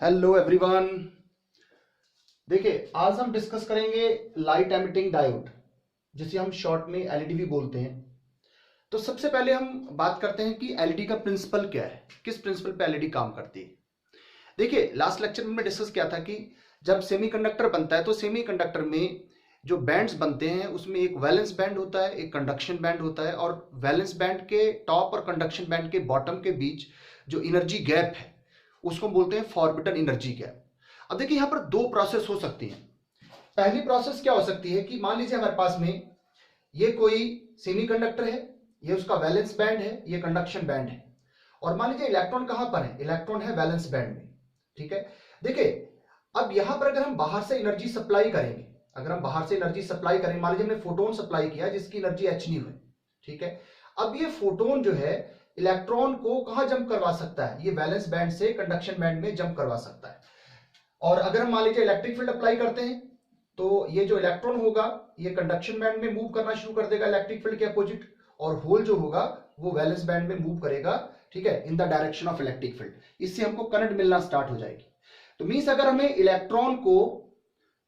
Hello everyone. देखिए, आज हम डिस्कस करेंगे लाइट एमिटिंग डायोड, जिसे हम शॉर्ट में एलईडी भी बोलते हैं। तो सबसे पहले हम बात करते हैं कि एलईडी का प्रिंसिपल क्या है, किस प्रिंसिपल पे एलईडी काम करती है। देखिए, लास्ट लेक्चर में डिस्कस किया था कि जब सेमीकंडक्टर बनता है तो सेमीकंडक्टर में जो बैंड्स बनते हैं उसमें एक वैलेंस बैंड होता है, एक कंडक्शन बैंड होता है, और वैलेंस बैंड के टॉप और कंडक्शन बैंड के बॉटम के बीच जो एनर्जी गैप है उसको बोलते हैं फॉरबिडन एनर्जी गैप। अब देखिए, यहां पर दो प्रोसेस हो सकती हैं। पहली प्रोसेस क्या हो सकती है कि मान लीजिए हमारे पास में ये कोई सेमीकंडक्टर है, ये उसका वैलेंस बैंड है, ये कंडक्शन बैंड है, और मान लीजिए इलेक्ट्रॉन कहां पर है, इलेक्ट्रॉन है वैलेंस बैंड में। ठीक है, देखिए अब यहां पर अगर हम बाहर से एनर्जी सप्लाई करेंगे, अगर हम बाहर से एनर्जी सप्लाई करें, मान लीजिए हमने फोटोन सप्लाई किया जिसकी एनर्जी h न्यू है। ठीक है, अब ये फोटोन जो है इलेक्ट्रॉन को कहां जंप करवा सकता है, ये वैलेंस बैंड से कंडक्शन बैंड में जंप करवा सकता है। और अगर हम मान लीजिए इलेक्ट्रिक फील्ड अप्लाई करते हैं तो ये जो इलेक्ट्रॉन होगा ये कंडक्शन बैंड में मूव करना शुरू कर देगा इलेक्ट्रिक फील्ड के अपोजिट, और होल जो होगा वो वैलेंस बैंड में मूव करेगा। ठीक है, in the direction of electric field. इससे हमको करंट मिलना स्टार्ट हो जाएगी। तो मींस अगर हमें इलेक्ट्रॉन को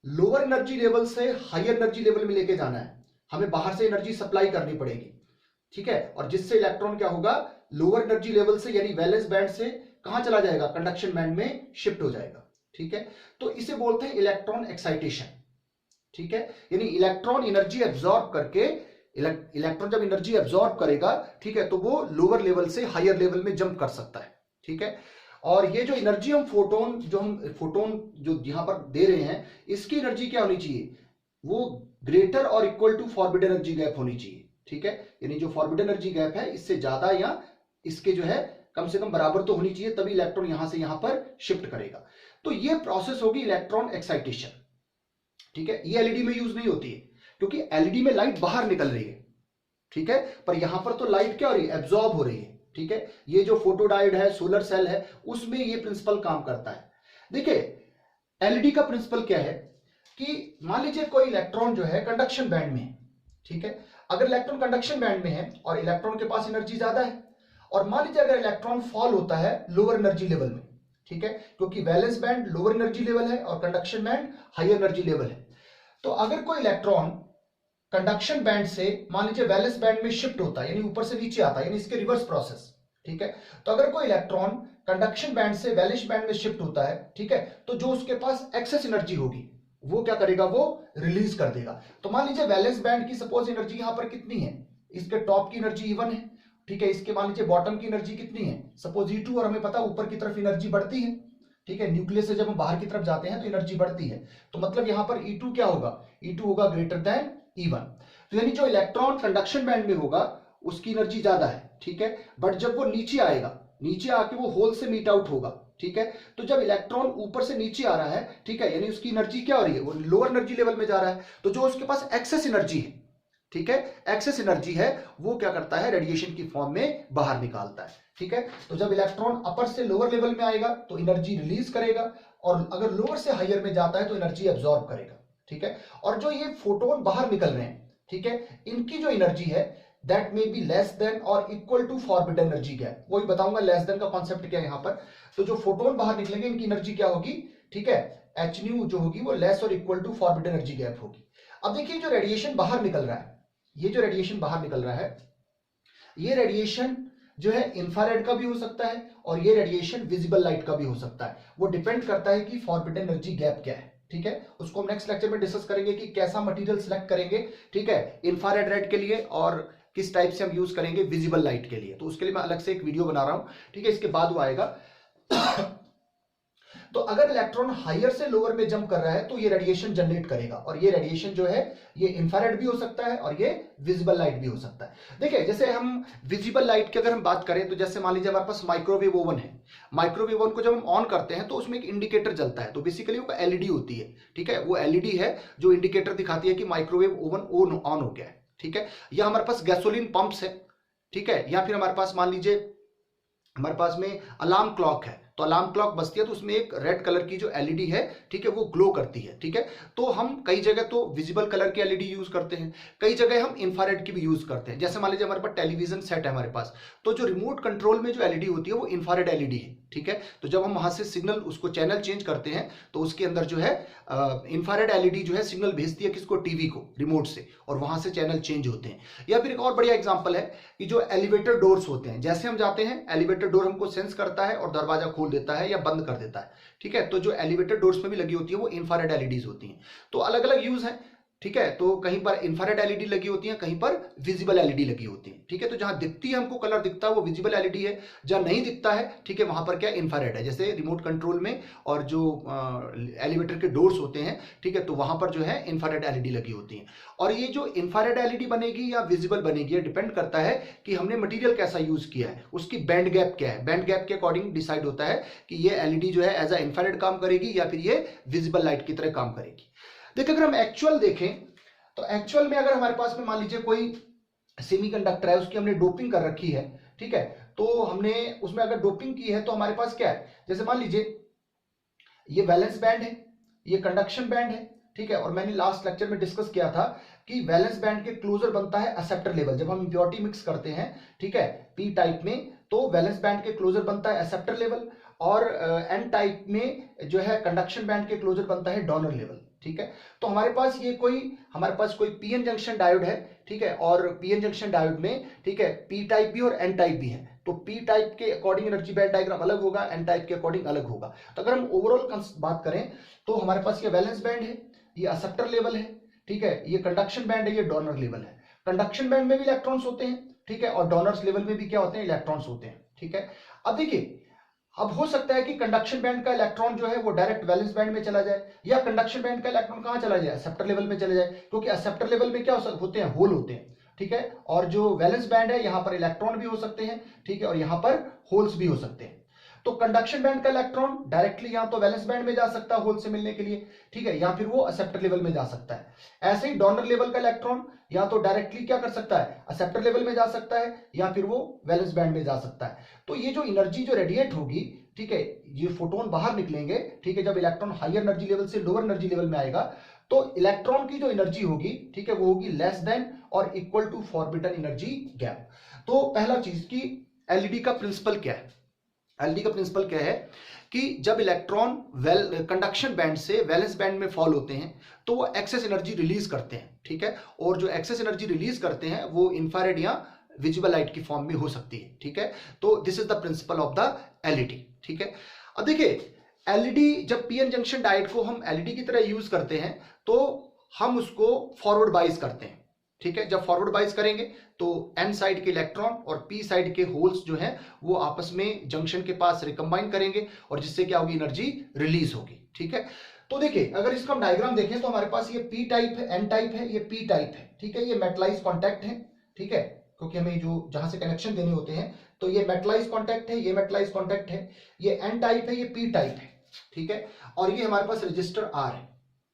लोअर एनर्जी लेवल से हायर एनर्जी लेवल में लेके जाना है, हमें बाहर से एनर्जी सप्लाई करनी पड़ेगी। ठीक है, और जिससे इलेक्ट्रॉन क्या होगा, लोअर एनर्जी लेवल से यानी वैलेंस बैंड से कहां चला जाएगा, कंडक्शन बैंड में शिफ्ट हो जाएगा। ठीक है, तो इसे बोलते हैं इलेक्ट्रॉन एक्साइटेशन। ठीक है, यानी इलेक्ट्रॉन एनर्जी एब्जॉर्ब करके, इलेक्ट्रॉन जब एनर्जी एब्जॉर्ब करेगा, ठीक है, तो वो लोअर लेवल से हायर लेवल में जंप कर सकता है। ठीक है, और ये जो एनर्जी हम फोटोन जो यहां पर दे रहे हैं, इसकी एनर्जी क्या होनी चाहिए, वो ग्रेटर और equal to forbidden energy gap होनी चाहिए। ठीक है, यानी जो फॉरबिडन एनर्जी गैप है इससे ज्यादा या इसके जो है कम से कम बराबर तो होनी चाहिए, तभी इलेक्ट्रॉन यहां से यहां पर शिफ्ट करेगा। तो ये प्रोसेस होगी इलेक्ट्रॉन एक्साइटेशन। ठीक है, ये एलईडी में यूज नहीं होती है क्योंकि एलईडी में लाइट बाहर निकल रही है। ठीक है, पर यहां पर तो लाइट क्या हो रही है, एब्जॉर्ब हो रही है। ठीक है, ये जो फोटोडायोड है, सोलर सेल है, उसमें ये प्रिंसिपल काम करता है। देखिए, एलईडी का प्रिंसिपल क्या है कि मान लीजिए कोई इलेक्ट्रॉन जो है कंडक्शन बैंड में है। ठीक है, अगर इलेक्ट्रॉन कंडक्शन बैंड में है और इलेक्ट्रॉन के पास एनर्जी ज्यादा है, और मान लीजिए अगर इलेक्ट्रॉन फॉल होता है लोअर एनर्जी लेवल में। ठीक है, क्योंकि valence band lower energy level है और conduction band higher energy level है। तो अगर कोई इलेक्ट्रॉन कंडक्शन बैंड से मान लीजिए वैलेंस बैंड में शिफ्ट होता है, यानी ऊपर से नीचे आता है, यानी इसके रिवर्स प्रोसेस। ठीक है, तो अगर कोई इलेक्ट्रॉन कंडक्शन बैंड से वैलेंस बैंड में शिफ्ट होता है, ठीक है, तो जो उसके पास एक्सेस एनर्जी होगी वो क्या करेगा, वो रिलीज कर देगा। तो मान लीजिए वैलेंस बैंड की सपोज एनर्जी यहां पर कितनी है, इसके टॉप की एनर्जी E1 है। ठीक है, इसके मान लीजिए बॉटम की एनर्जी कितनी है, सपोज E2, और हमें पता ऊपर की तरफ एनर्जी बढ़ती है। ठीक है, न्यूक्लियस से जब हम बाहर की तरफ जाते हैं तो एनर्जी बढ़ती है, तो मतलब यहां पर E2 क्या होगा, E2 होगा ग्रेटर देन E1। तो यानी जो इलेक्ट्रॉन कंडक्शन बैंड में होगा उसकी एनर्जी ज्यादा है। ठीक है, बट जब वो नीचे आएगा, नीचे आके वो होल से मीट आउट होगा। ठीक है, तो जब इलेक्ट्रॉन ऊपर से नीचे आ रहा है, ठीक है, यानी उसकी एनर्जी क्या हो रही है, वो लोअर एनर्जी लेवल में जा रहा है, तो जो उसके पास एक्सेस एनर्जी है, ठीक है, एक्सेस एनर्जी है, वो क्या करता है, रेडिएशन की फॉर्म में बाहर निकालता है। ठीक है, तो जब इलेक्ट्रॉन अपर से लोअर लेवल में आएगा तो एनर्जी रिलीज करेगा, और अगर लोअर से हायर में जाता है तो एनर्जी एब्जॉर्ब करेगा। ठीक है, और जो ये फोटोन बाहर निकल रहे हैं, ठीक है, इनकी जो एनर्जी है that may be less than और equal to forbidden energy gap. वही बताऊंगा लेस देन का कॉन्सेप्ट क्या है यहां पर। तो जो फोटोन बाहर निकलेंगे इनकी एनर्जी क्या होगी, ठीक है, एच न्यू जो होगी वो लेस और equal to forbidden energy gap होगी। अब देखिए, जो रेडिएशन बाहर निकल रहा है, ये जो रेडिएशन बाहर निकल रहा है, ये रेडिएशन जो है इंफ्रारेड का भी हो सकता है और ये रेडिएशन विजिबल लाइट का भी हो सकता है। वो डिपेंड करता है कि फॉरबिडन एनर्जी गैप क्या है। ठीक है, उसको हम नेक्स्ट लेक्चर में डिस्कस करेंगे कि कैसा मटेरियल सिलेक्ट करेंगे, ठीक है, इंफ्रारेड रेड के लिए, और किस टाइप से हम यूज करेंगे विजिबल लाइट के लिए। तो उसके लिए मैं अलग से एक वीडियो बना रहा हूं। ठीक है, इसके बाद वो आएगा। तो अगर इलेक्ट्रॉन हायर से लोअर में जंप कर रहा है तो ये रेडिएशन जनरेट करेगा, और ये रेडिएशन जो है ये इंफ्रारेड भी हो सकता है और ये विजिबल लाइट भी हो सकता है। देखिए, जैसे हम विजिबल लाइट की अगर हम बात करें तो जैसे मान लीजिए हमारे पास माइक्रोवेव ओवन है। माइक्रोवेव ओवन को जब हम ऑन करते हैं तो उसमें एक इंडिकेटर जलता है, तो बेसिकली वो एलईडी होती है। ठीक है, वो एलईडी है जो इंडिकेटर दिखाती है कि माइक्रोवेव ओवन ऑन हो गया है। ठीक है, या हमारे पास गैसोलीन पंप्स है। ठीक है, या फिर हमारे पास मान लीजिए हमारे पास में अलार्म क्लॉक है। तो अलार्म क्लॉक बजती है तो उसमें एक रेड कलर की जो एलईडी है, ठीक है, वो ग्लो करती है, ठीक है। तो हम कई जगह तो विजिबल कलर की एलईडी यूज करते हैं, कई जगह हम इंफ्रारेड की भी यूज करते हैं। जैसे मान लीजिए हमारे पास टेलीविजन सेट है हमारे पास, तो जो रिमोट कंट्रोल में जो एलईडी होती है वो इंफ्रारेड एलईडी है, ठीक है। तो जब हम वहां से सिग्नल उसको चैनल चेंज करते हैं तो उसके अंदर जो है इंफ्रारेड एलईडी जो है सिग्नल भेजती है किसको, टीवी को, रिमोट से, और वहां से चैनल चेंज होते हैं। या फिर एक और बढ़िया एग्जांपल है कि जो एलिवेटर डोर्स होते हैं, जैसे हम जाते हैं एलिवेटर डोर हमको सेंस करता है और दरवाजा खोल देता है या बंद कर देता है, ठीक है। तो जो एलिवेटर डोर्स में भी लगी होती है वो इंफ्रारेड एलईडीज होती हैं। तो अलग अलग यूज है, ठीक है। तो कहीं पर इंफ्रारेड एलईडी लगी होती है, कहीं पर विजिबल एलईडी लगी होती है, ठीक है। तो जहां दिखती है हमको कलर दिखता है वो विजिबल एलईडी है, जहां नहीं दिखता है, ठीक है, वहां पर क्या इंफ्रारेड है। जैसे रिमोट कंट्रोल में और जो एलिवेटर के डोर्स होते हैं, ठीक है, तो वहां पर जो है इंफ्रारेड एलईडी लगी होती है। और ये जो इंफ्रारेड एलईडी बनेगी या विजिबल बनेगी, ये डिपेंड करता है कि हमने मटेरियल कैसा यूज किया है, उसकी बैंड गैप क्या है। बैंड गैप के अकॉर्डिंग डिसाइड होता है कि ये एलईडी जो है एज अ इंफ्रारेड काम करेगी या फिर ये विजिबल लाइट की तरह काम करेगी। देखिए अगर हम एक्चुअल देखें तो एक्चुअल में अगर हमारे पास में मान लीजिए कोई सेमीकंडक्टर है, उसकी हमने डोपिंग कर रखी है, ठीक है, तो हमने उसमें अगर डोपिंग की है तो हमारे पास क्या है, जैसे मान लीजिए ये वैलेंस बैंड है, ये कंडक्शन बैंड है, ठीक है। और मैंने लास्ट लेक्चर में डिस्कस किया था कि वैलेंस बैंड के क्लोजर बनता है एक्सेप्टर लेवल। जब हम इम्प्योरिटी मिक्स करते हैं, ठीक है, पी टाइप में, तो वैलेंस बैंड के क्लोजर बनता है एक्सेप्टर लेवल, और एन टाइप में जो है कंडक्शन बैंड के क्लोजर बनता है डोनर लेवल, ठीक है। तो हमारे पास कोई पीएन जंक्शन डायोड है, ठीक है, और पीएन जंक्शन डायोड में, ठीक है, पी टाइप भी और एन टाइप भी है। तो पी टाइप के अकॉर्डिंग एनर्जी बैंड डायग्राम अलग होगा, एन टाइप के अकॉर्डिंग अलग होगा। तो अगर हम ओवरऑल बात करें तो हमारे पास ये वैलेंस बैंड है, ये एक्सेप्टर लेवल है, ठीक है, ये कंडक्शन बैंड है, ये डोनर लेवल है। कंडक्शन बैंड में भी इलेक्ट्रॉन्स होते हैं, ठीक है, और डोनर्स लेवल में भी क्या होते हैं, इलेक्ट्रॉन्स होते हैं, ठीक है। अब देखिए, अब हो सकता है कि कंडक्शन बैंड का इलेक्ट्रॉन जो है वो डायरेक्ट वैलेंस बैंड में चला जाए, या कंडक्शन बैंड का इलेक्ट्रॉन कहां चला जाए, एक्सेप्टर लेवल में चले जाए, क्योंकि एक्सेप्टर लेवल में क्या होते हैं, होल होते हैं, ठीक है। और जो वैलेंस बैंड है यहां पर इलेक्ट्रॉन भी हो सकते हैं, ठीक है, और यहां पर होल्स भी हो सकते हैं। तो कंडक्शन बैंड का इलेक्ट्रॉन डायरेक्टली या तो वैलेंस बैंड में जा सकता है होल से मिलने के लिए, ठीक है, या फिर वो एक्सेप्टर लेवल में जा सकता है। ऐसे ही डोनर लेवल का इलेक्ट्रॉन या तो डायरेक्टली क्या कर सकता है, एक्सेप्टर लेवल में जा सकता है, या फिर वो वैलेंस बैंड में जा सकता है। तो ये जो एनर्जी जो रेडिएट होगी, ठीक है, ये फोटोन बाहर निकलेंगे, ठीक है, जब इलेक्ट्रॉन हायर एनर्जी लेवल से लोअर एनर्जी लेवल में आएगा तो इलेक्ट्रॉन की जो एनर्जी होगी, ठीक है, वो होगी लेस देन और equal to forbidden energy gap. तो पहला चीज की एलईडी का प्रिंसिपल क्या है, एलईडी का प्रिंसिपल क्या है कि जब इलेक्ट्रॉन कंडक्शन बैंड से वैलेंस बैंड में फॉल होते हैं तो वो एक्सेस एनर्जी रिलीज करते हैं, ठीक है, और जो एक्सेस एनर्जी रिलीज करते हैं वो इंफ्रारेड या विजिबल लाइट की फॉर्म में हो सकती है, ठीक है। तो this is the principle of the LED, ठीक है। अब देखिए एलईडी, जब पीएन जंक्शन डायोड को हम एलईडी की तरह यूज करते हैं तो हम उसको फॉरवर्ड बाइस करते हैं, ठीक है। जब फॉरवर्ड बाइस करेंगे तो एन साइड के इलेक्ट्रॉन और पी साइड के होल्स जो हैं वो आपस में जंक्शन के पास रिकंबाइन करेंगे और जिससे क्या होगी, एनर्जी रिलीज होगी, ठीक है। तो देखिए अगर इसका हम डायग्राम देखें तो हमारे पास ये पी टाइप है, एन टाइप है, ये पी टाइप है, ठीक है, ये मेटलाइज कॉन्टैक्ट है, ठीक है, क्योंकि हमें जो जहां से कनेक्शन देने होते हैं तो ये मेटलाइज कॉन्टैक्ट है, ये मेटलाइज कॉन्टैक्ट है, ये एन टाइप है, ये पी टाइप है, ठीक है, और ये हमारे पास रजिस्टर आर है,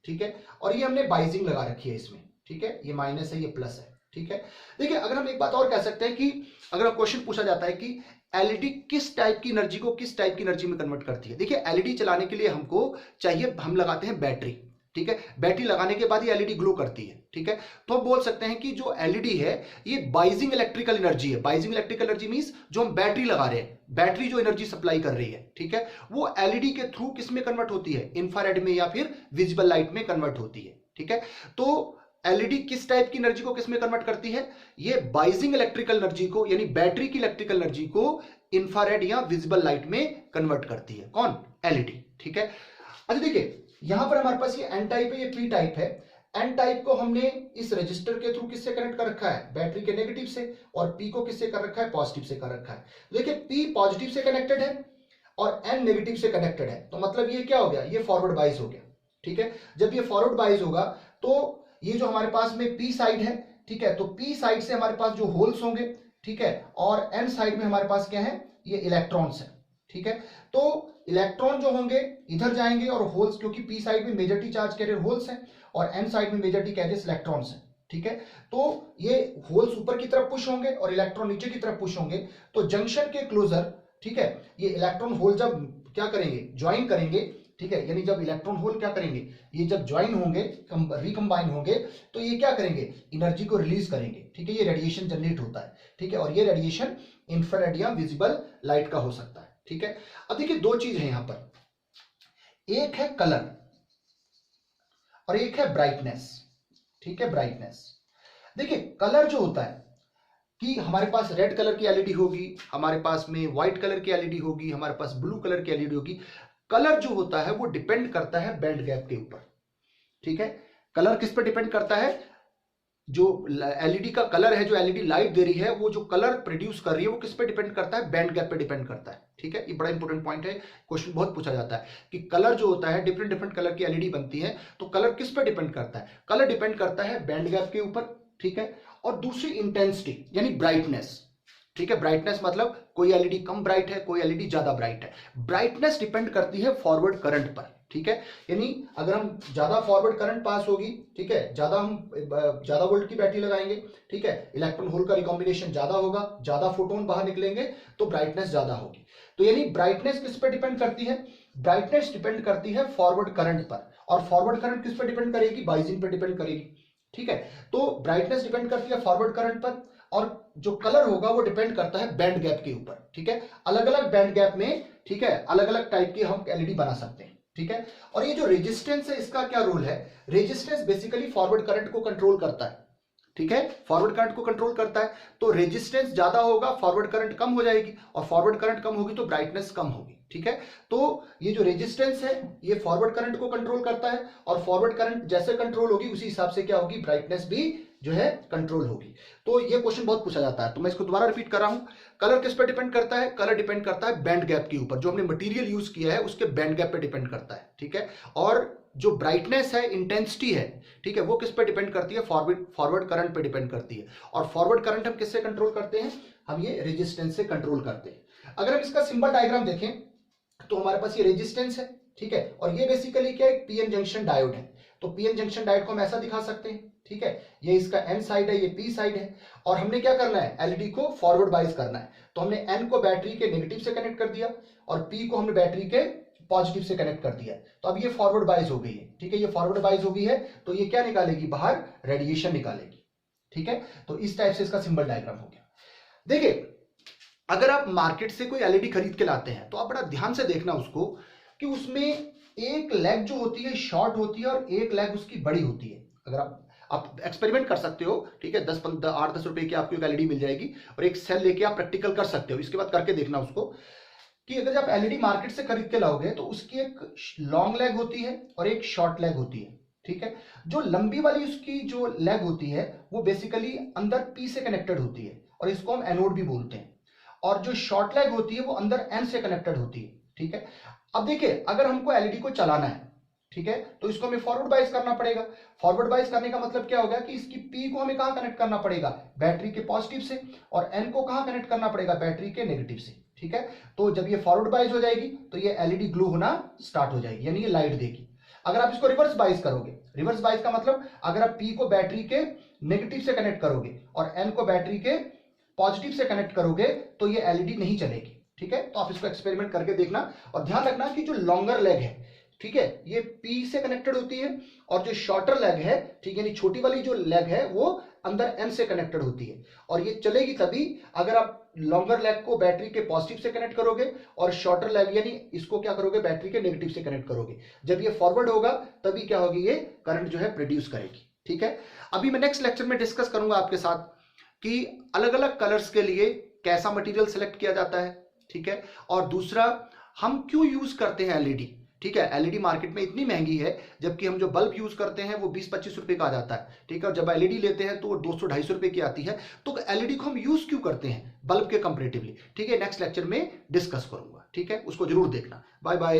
ठीक है, और ये हमने बाइजिंग लगा रखी है इसमें, ठीक है, ये माइनस है, ये प्लस है, ठीक है। देखिए अगर हम एक बात और कह सकते हैं कि अगर क्वेश्चन पूछा जाता है कि एलईडी किस टाइप की एनर्जी को किस टाइप की एनर्जी में कन्वर्ट करती है, देखिए एलईडी चलाने के लिए हमको चाहिए, हम लगाते हैं बैटरी, ठीक है, बैटरी लगाने के बाद ये एलईडी ग्लो करती है, ठीक है। तो हम बोल सकते हैं कि जो एलईडी है ये बाइजिंग इलेक्ट्रिकल एनर्जी है। बाइजिंग इलेक्ट्रिकल एनर्जी मींस जो हम बैटरी लगा रहे हैं, बैटरी जो एनर्जी सप्लाई कर रही है, ठीक है, वो एलईडी के थ्रू किस में कन्वर्ट होती है, इंफ्रारेड में या फिर विजिबल लाइट में कन्वर्ट होती है, ठीक है। तो एलईडी किस टाइप की एनर्जी को किस में कन्वर्ट करती है, ये बाइजिंग इलेक्ट्रिकल एनर्जी को यानी बैटरी की इलेक्ट्रिकल एनर्जी को इंफ्रारेड या विजिबल लाइट में कन्वर्ट करती है, कौन, एलईडी, ठीक है। अच्छा देखिए यहां पर हमारे पास ये एन टाइप है, ये पी टाइप है। एन टाइप को हमने इस रजिस्टर के थ्रू किससे कनेक्ट कर रखा है, बैटरी के नेगेटिव से, और पी को किससे कर रखा है, पॉजिटिव से कर रखा है। देखिए पी पॉजिटिव से कनेक्टेड है और एन नेगेटिव से कनेक्टेड है, तो मतलब ये क्या हो गया, ये फॉरवर्ड बाइस हो गया, ठीक है। जब ये फॉरवर्ड बाइस होगा तो ये जो हमारे पास में पी साइड है, ठीक है, तो पी साइड से हमारे पास जो होल्स होंगे, ठीक है, और एन साइड में हमारे पास क्या है, ये इलेक्ट्रॉन्स है, ठीक है। तो इलेक्ट्रॉन जो होंगे इधर जाएंगे और होल्स, क्योंकि पी साइड में मेजॉरिटी चार्ज कैरियर होल्स हैं और एन साइड में मेजॉरिटी कैरियर्स इलेक्ट्रॉन्स हैं, ठीक है। तो ये होल्स ऊपर की तरफ पुश होंगे और इलेक्ट्रॉन नीचे की तरफ पुश होंगे, तो जंक्शन के क्लोजर, ठीक है, ये इलेक्ट्रॉन होल जब क्या करेंगे, ज्वाइन करेंगे, ठीक है, यानी जब इलेक्ट्रॉन होल क्या करेंगे, ये जब ज्वाइन होंगे, रिकम्बाइन होंगे, तो ये क्या करेंगे, एनर्जी को रिलीज करेंगे, ठीक है, ये रेडिएशन जनरेट होता है, ठीक है, और ये रेडिएशन इंफ्रारेड या विजिबल लाइट का हो सकता है, ठीक है। अब देखिए दो चीज है यहां पर, एक है कलर और एक है ब्राइटनेस, ठीक है, ब्राइटनेस। देखिए कलर जो होता है कि हमारे पास रेड कलर की एलईडी होगी, हमारे पास में व्हाइट कलर की एलईडी होगी, हमारे पास ब्लू कलर की एलईडी होगी। कलर जो होता है वो डिपेंड करता है बैंड गैप के ऊपर, ठीक है। कलर किस पर डिपेंड करता है, जो एलईडी का कलर है, जो एलईडी लाइट दे रही है, वो जो कलर प्रोड्यूस कर रही है वो किस पे डिपेंड करता है, बैंड गैप पे डिपेंड करता है, ठीक है। ये बड़ा इंपॉर्टेंट पॉइंट है, क्वेश्चन बहुत पूछा जाता है कि कलर जो होता है, डिफरेंट डिफरेंट कलर की एलईडी बनती है, तो कलर किस पे डिपेंड करता है, कलर डिपेंड करता है बैंड गैप के ऊपर, ठीक है। और दूसरी इंटेंसिटी यानी ब्राइटनेस, ठीक है, ब्राइटनेस मतलब कोई एलईडी कम ब्राइट है, कोई एलईडी ज्यादा ब्राइट है। ब्राइटनेस डिपेंड करती है फॉरवर्ड करंट पर, ठीक है, यानी अगर हम ज्यादा फॉरवर्ड करंट पास होगी, ठीक है, ज्यादा वोल्ट की बैटरी लगाएंगे, ठीक है, इलेक्ट्रॉन होल का रिकॉम्बिनेशन ज्यादा होगा, ज्यादा फोटोन बाहर निकलेंगे, तो ब्राइटनेस ज्यादा होगी। तो यानी ब्राइटनेस किस पर डिपेंड करती है, ब्राइटनेस डिपेंड करती है फॉरवर्ड करंट पर, और फॉरवर्ड करंट किस पर डिपेंड करेगी, बाइजिंग पर डिपेंड करेगी, ठीक है। तो ब्राइटनेस डिपेंड करती है फॉरवर्ड करंट पर, और जो कलर होगा वो डिपेंड करता है बैंड गैप के ऊपर, ठीक है। अलग अलग बैंड गैप में, ठीक है, अलग अलग टाइप की हम एलईडी बना सकते हैं, ठीक है। और ये जो रेजिस्टेंस है इसका क्या रोल है, रेजिस्टेंस बेसिकली फॉरवर्ड करंट को कंट्रोल करता है, ठीक है, फॉरवर्ड करंट को कंट्रोल करता है। तो रेजिस्टेंस ज्यादा होगा, फॉरवर्ड करंट कम हो जाएगी, और फॉरवर्ड करंट कम होगी तो ब्राइटनेस कम होगी, ठीक है। तो ये जो रेजिस्टेंस है ये फॉरवर्ड करंट को कंट्रोल करता है, और फॉरवर्ड करंट जैसे कंट्रोल होगी उसी हिसाब से क्या होगी, ब्राइटनेस भी जो है कंट्रोल होगी। तो ये क्वेश्चन बहुत पूछा जाता है, तो मैं इसको दोबारा रिपीट कर रहा हूं। कलर किस पे डिपेंड करता है, कलर डिपेंड करता है बैंड गैप के ऊपर, जो हमने मटेरियल यूज किया है उसके बैंड गैप पे डिपेंड करता है, ठीक है। और जो ब्राइटनेस है, इंटेंसिटी है, ठीक है, वो किस पे डिपेंड करती है, फॉरवर्ड करंट पे डिपेंड करती है। और फॉरवर्ड करंट हम किससे कंट्रोल करते हैं, हम ये रेजिस्टेंस से कंट्रोल करते हैं। अगर हम इसका सिंबल डायग्राम देखें तो हमारे पास ये रेजिस्टेंस है, ठीक है, और ये बेसिकली क्या है, पीएन जंक्शन डायोड है। तो पीएन जंक्शन डायोड को हम ऐसा दिखा सकते हैं, ठीक है, ये इसका एन साइड है, ये पी साइड है, और हमने क्या करना है, एलईडी को फॉरवर्ड बाइस करना है। तो हमने एन को बैटरी के नेगेटिव से कनेक्ट कर दिया, और पी को हमने बैटरी के पॉजिटिव से कनेक्ट कर दिया। तो अब ये फॉरवर्ड बाइस हो गई है, ठीक है, ये फॉरवर्ड बाइस हो गई है, तो ये क्या निकालेगी, बाहर रेडिएशन निकालेगी, ठीक है। तो इस टाइप से इसका सिंबल डायग्राम हो गया। देखिए अगर आप मार्केट से कोई एलईडी खरीद के लाते हैं तो आप बड़ा ध्यान से देखना उसको, कि उसमें एक लेग जो होती है शॉर्ट होती है और एक लेग उसकी बड़ी होती है। अगर आप एक्सपेरिमेंट कर सकते हो, ठीक है, 8-10 रुपए की आपको एक एलईडी मिल जाएगी, और एक सेल लेके आप प्रैक्टिकल कर सकते हो। इसके बाद करके देखना उसको कि अगर आप एलईडी मार्केट से खरीद के लाओगे तो उसकी एक लॉन्ग लेग होती है और एक शॉर्ट लेग होती है, ठीक है। जो लंबी वाली उसकी जो लेग होती है वो बेसिकली अंदर पी से कनेक्टेड होती है, और इसको हम एनोड भी बोलते हैं। और जो शॉर्ट लेग होती है वो अंदर एन से कनेक्टेड होती है, ठीक है। अब देखिए अगर हमको एलईडी को चलाना है, ठीक है, तो इसको हमें फॉरवर्ड बाइस करना पड़ेगा। फॉरवर्ड बाइस करने का मतलब क्या होगा कि इसकी पी को हमें कहां कनेक्ट करना पड़ेगा, बैटरी के पॉजिटिव से, और एन को कहां कनेक्ट करना पड़ेगा, बैटरी के नेगेटिव से, ठीक है। तो जब ये फॉरवर्ड बाइस हो जाएगी तो ये एलईडी ग्लो होना स्टार्ट हो जाएगी, यानी ये लाइट देगी। अगर आप इसको रिवर्स बाइस करोगे, रिवर्स बाइस का मतलब अगर आप पी को बैटरी के नेगेटिव से कनेक्ट करोगे और एन को बैटरी के पॉजिटिव से कनेक्ट करोगे तो ये एलईडी नहीं चलेगी, ठीक है। तो आप इसको एक्सपेरिमेंट करके देखना, और ध्यान रखना कि जो लॉन्गर लेग है, ठीक है, ये पी से कनेक्टेड होती है, और जो शॉर्टर लेग है, ठीक है, यानी छोटी वाली जो लेग है वो अंदर एन से कनेक्टेड होती है, और ये चलेगी तभी अगर आप लॉन्गर लेग को बैटरी के पॉजिटिव से कनेक्ट करोगे और शॉर्टर लेग यानी इसको क्या करोगे, बैटरी के नेगेटिव से कनेक्ट करोगे। जब ये फॉरवर्ड होगा तभी क्या होगी, ये करंट जो है प्रोड्यूस करेगी, ठीक है। अभी मैं नेक्स्ट लेक्चर में डिस्कस करूंगा आपके साथ कि अलग अलग कलर्स के लिए कैसा मटेरियल सेलेक्ट किया जाता है, ठीक है, और दूसरा हम क्यों यूज करते हैं एलईडी, ठीक है। एलईडी मार्केट में इतनी महंगी है, जबकि हम जो बल्ब यूज करते हैं वो 20-25 रुपए का आ जाता है, ठीक है, और जब एलईडी लेते हैं तो वो 200-250 रुपए की आती है। तो एलईडी को हम यूज क्यों करते हैं बल्ब के कंपैरेटिवली, ठीक है, नेक्स्ट लेक्चर में डिस्कस करूंगा, ठीक है, उसको जरूर देखना। Bye bye.